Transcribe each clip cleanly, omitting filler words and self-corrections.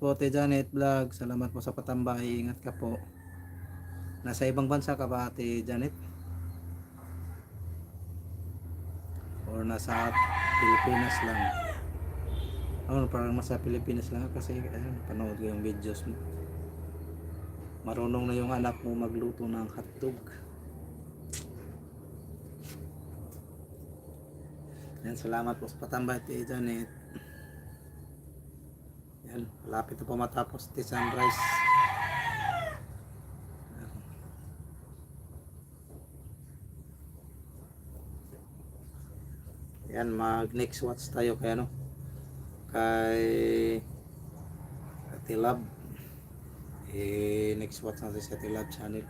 po Ate Janet Vlog. Salamat po sa patambay. Ingat ka po. Nasa ibang bansa ka ba Ate Janet? Or nasa Pilipinas lang? Oh, parang nasa Pilipinas lang kasi ayun, panood ko yung videos mo. Marunong na yung anak mo magluto ng hotdog. Yan, salamat po sa patambay Ate Janet. Yan, malapit na po matapos the sunrise. Yan, mag next watch tayo kay ano, kay Ate Love. Next watch natin sa Ate Love channel.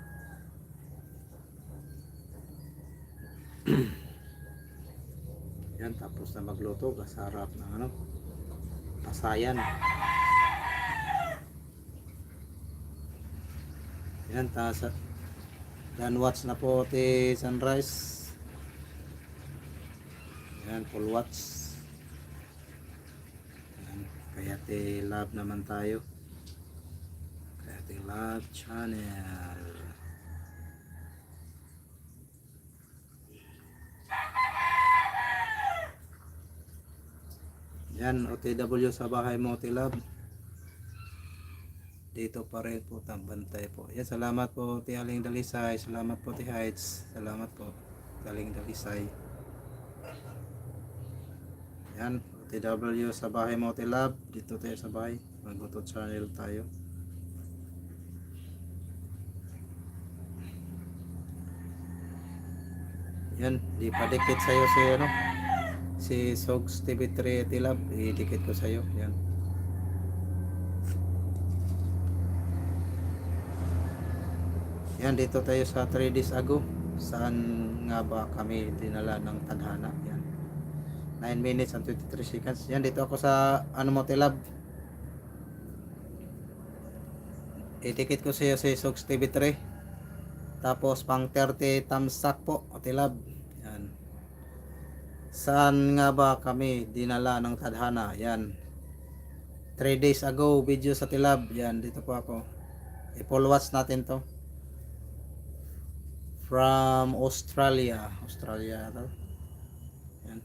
Yan, tapos na magluto kasarap ng ano, pasayan. Yan, dan watch na po Ate sunrise. Yan, full watch. Yan, kaya Ate Love naman tayo, kaya Ate Love channel. Yan, OTW sa bahay mo Ate Love. Dito pa rin po, tambantay po. Yan, salamat po Ate Aling Dalisay. Salamat po Ate Heights. Salamat po Ate Aling Dalisay. Yan, OTW sa bahay mo Ate Love. Dito tayo sa bahay, Magluto channel tayo. Yan, di pa dikit sa'yo si ano, si Sogs TV3 Ate Love. Idikit ko sa'yo. Yan. Yan, dito tayo sa 3 days ago. Saan nga ba kami dinala ng tadhana? Yan, 9 minutes and 23 seconds. Yan, dito ako sa ano mo Ate Love. Itikit ko sa iyo si Sogs TV3. Tapos pang 30 thumbs up po Ate Love. Yan. Saan nga ba kami dinala ng tadhana? Yan, 3 days ago video sa Ate Love. Yan, dito po ako. I-full watch natin to. From Australia. Australia ito. Yan.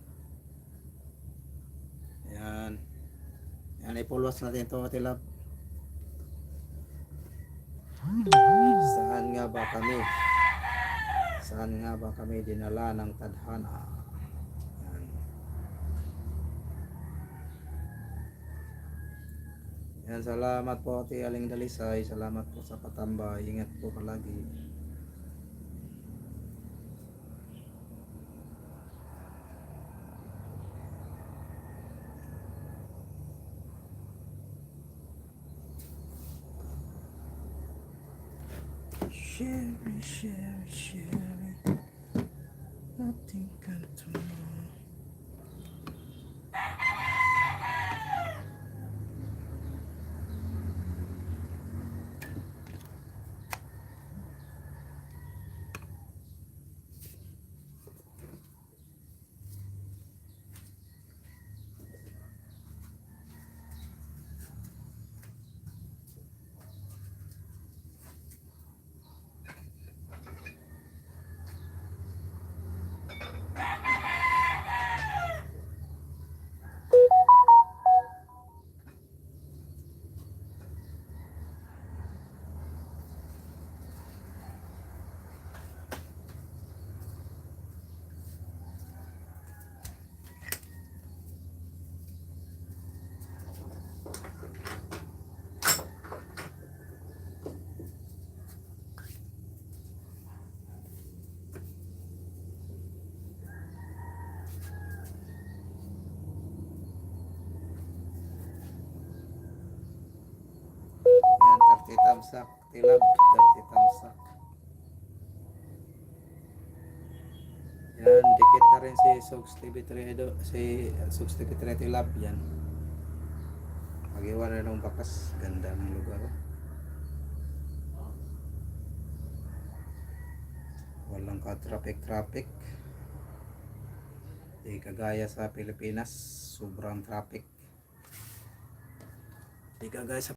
Yan. Yan, i-full watch natin to Ate Love. Saan nga ba kami? Saan nga ba kami dinala ng tadhana? Yan. Yan, salamat po Ate Aling Dalisay. Salamat po sa patambay. Ingat po palagi. Share. Nothing can tomorrow. Yan, 30 thumbs up Ate Love. 30 thumbs up. Yan, dikit na rin si Sogs TV3 si Sogs TV3 Ate Love. Yan, mag-iwan na ng bakas. Ganda ng lugar. Walang ka-traffic. Di kagaya sa Pilipinas, sobrang traffic. Di kagaya sa